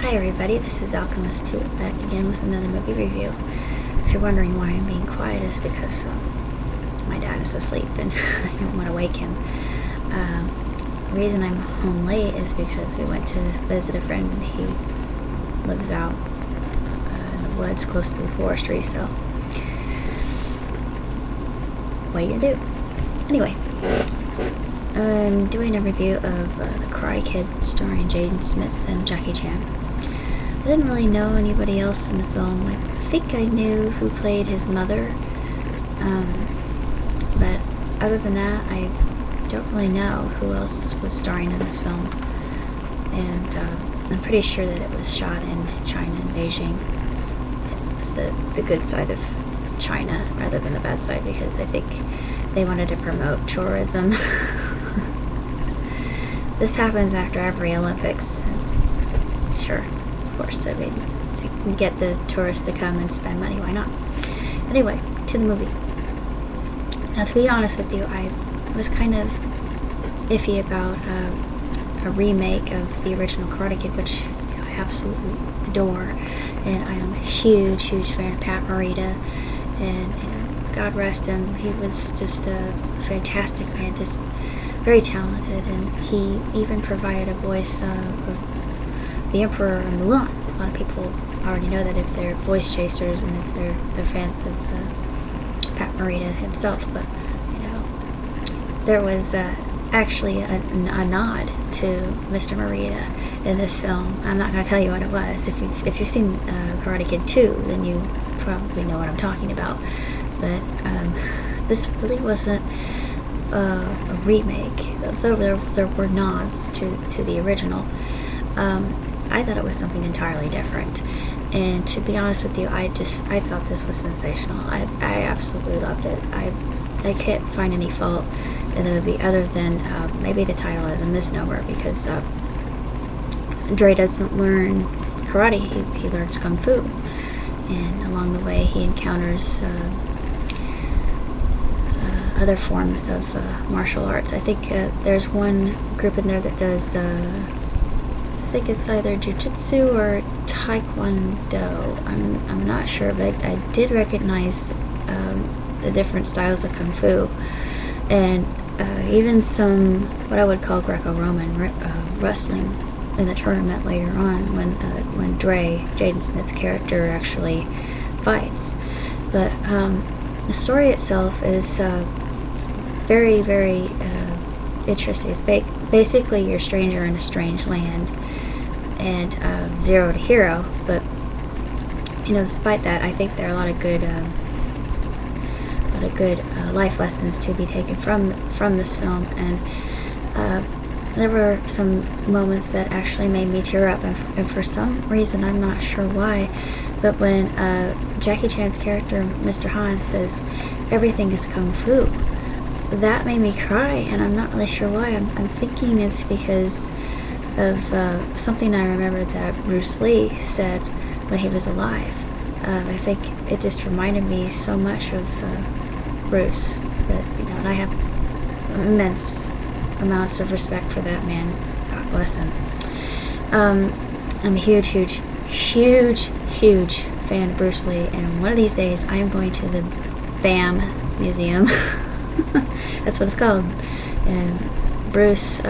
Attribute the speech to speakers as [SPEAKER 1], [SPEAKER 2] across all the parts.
[SPEAKER 1] Hi everybody, this is Alchemist2 back again with another movie review. If you're wondering why I'm being quiet, is because my dad is asleep and I don't want to wake him. The reason I'm home late is because we went to visit a friend and he lives out in the woods close to the forestry, so what are you gonna do? Anyway, I'm doing a review of The Karate Kid starring Jaden Smith and Jackie Chan. I didn't really know anybody else in the film. I think I knew who played his mother, but other than that, I don't really know who else was starring in this film. And I'm pretty sure that it was shot in China, in Beijing. It's the good side of China rather than the bad side, because I think they wanted to promote tourism. This happens after every Olympics. Sure, of course, I mean, they can get the tourists to come and spend money, why not? Anyway, to the movie. Now, to be honest with you, I was kind of iffy about a remake of the original Karate Kid, which I absolutely adore, and I am a huge fan of Pat Morita, and God rest him, he was just a fantastic man, just very talented, and he even provided a voice of the Emperor and Mulan. A lot of people already know that if they're voice chasers and if they're fans of Pat Morita himself, but there was actually a nod to Mr. Morita in this film. I'm not going to tell you what it was. If you've seen Karate Kid 2, then you probably know what I'm talking about. But this really wasn't a remake, though there were nods to the original. I thought it was something entirely different, and to be honest with you, I thought this was sensational. I absolutely loved it. I can't find any fault in the movie other than maybe the title is a misnomer, because Dre doesn't learn karate, he learns kung fu, and along the way he encounters other forms of martial arts. I think there's one group in there that does, I think it's either jiu-jitsu or taekwondo. I'm not sure, but I did recognize the different styles of kung fu, and even some what I would call Greco-Roman wrestling in the tournament later on when Jaden Smith's character actually fights. But the story itself is very interesting. It's basically you're a stranger in a strange land, and zero to hero. But despite that, I think there are a lot of good life lessons to be taken from this film, and there were some moments that actually made me tear up, and for some reason, I'm not sure why, but when Jackie Chan's character, Mr. Han, says everything is kung fu, that made me cry, and I'm not really sure why. I'm thinking it's because of something I remember that Bruce Lee said when he was alive. I think it just reminded me so much of Bruce, but and I have immense amounts of respect for that man. God bless him. I'm a huge fan of Bruce Lee, and one of these days I am going to the BAM Museum. That's what it's called. And Bruce,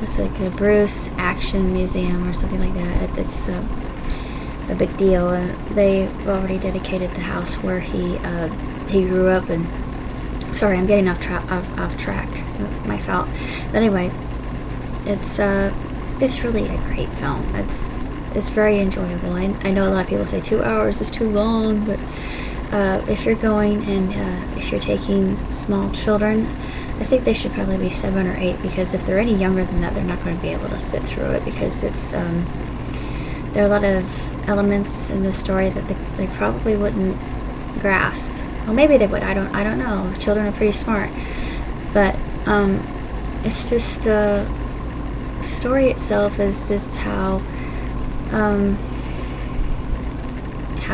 [SPEAKER 1] it's like a Bruce Action Museum or something like that. It's a big deal, and they've already dedicated the house where he grew up. And sorry, I'm getting off track. My fault. But anyway, it's really a great film. It's very enjoyable. I know a lot of people say 2 hours is too long, but if you're going and if you're taking small children, I think they should probably be 7 or 8, because if they're any younger than that, they're not going to be able to sit through it, because it's there are a lot of elements in the story that they probably wouldn't grasp. Well, maybe they would. I don't know. Children are pretty smart, but it's just the story itself is just how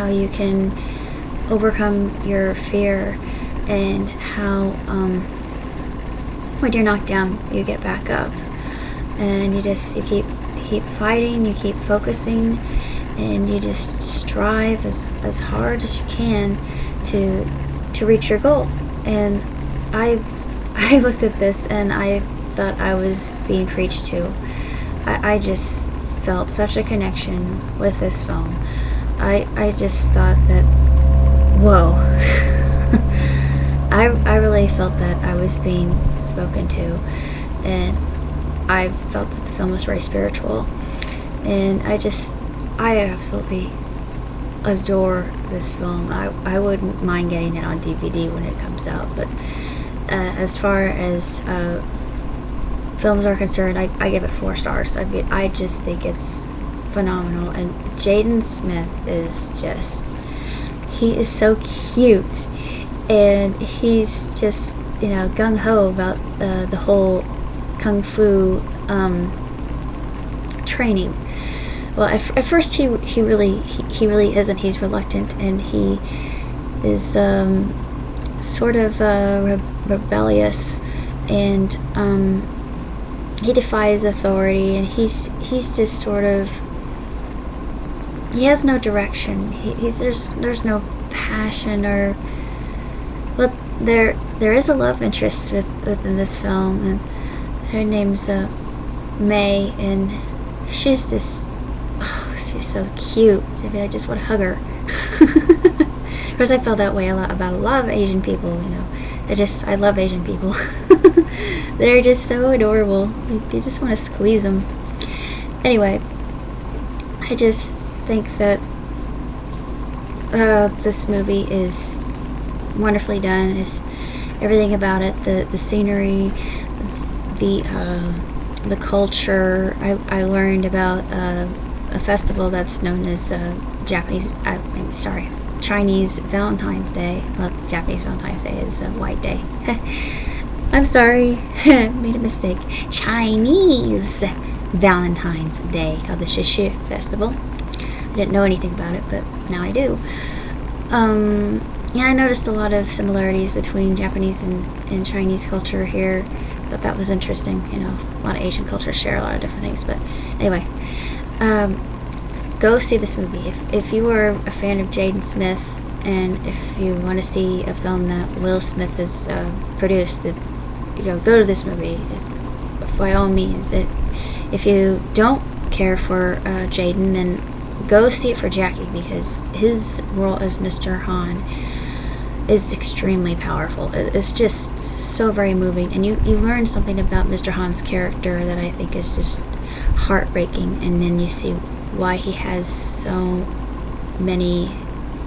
[SPEAKER 1] you can overcome your fear, and how when you're knocked down you get back up. and you keep fighting, you keep focusing, and you just strive as hard as you can to reach your goal. And I looked at this and I thought I was being preached to. I just felt such a connection with this film. I just thought that, whoa. I really felt that I was being spoken to, and I felt that the film was very spiritual, and I absolutely adore this film. I wouldn't mind getting it on DVD when it comes out, but as far as films are concerned, I give it 4 stars. I mean, I just think it's phenomenal, and Jaden Smith is just, he is so cute, and he's just, gung-ho about the whole kung fu training. Well, at first he really isn't. He's reluctant, and he is sort of rebellious, and he defies authority, and he's just sort of, he has no direction. There's no passion, or, but there is a love interest within this film, and her name's May, and she's just, oh, she's so cute. I mean, I just want to hug her. Of course, I felt that way about a lot of Asian people. I love Asian people. They're just so adorable. You just want to squeeze them. Anyway, I just think that this movie is wonderfully done. It's everything about it, the scenery, the culture. I learned about a festival that's known as Chinese Valentine's Day. Well, Japanese Valentine's Day is a white day. I'm sorry, made a mistake. Chinese Valentine's Day, called the Shishu Festival. I didn't know anything about it, but now I do. Yeah, I noticed a lot of similarities between Japanese and Chinese culture here. Thought that was interesting. A lot of Asian cultures share a lot of different things. But anyway, go see this movie. If you are a fan of Jaden Smith, and if you want to see a film that Will Smith has produced, go to this movie. By all means. If you don't care for Jaden, then go see it for Jackie, because his role as Mr. Han is extremely powerful. It's just so very moving, and you learn something about Mr. Han's character that I think is just heartbreaking, and then you see why he has so many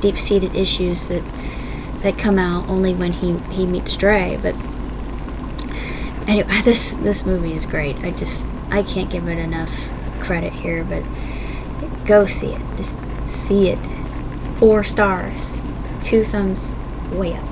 [SPEAKER 1] deep-seated issues that come out only when he meets Dre. But anyway, this movie is great. I can't give it enough credit here, but go see it. Just see it. 4 stars. 2 thumbs way up.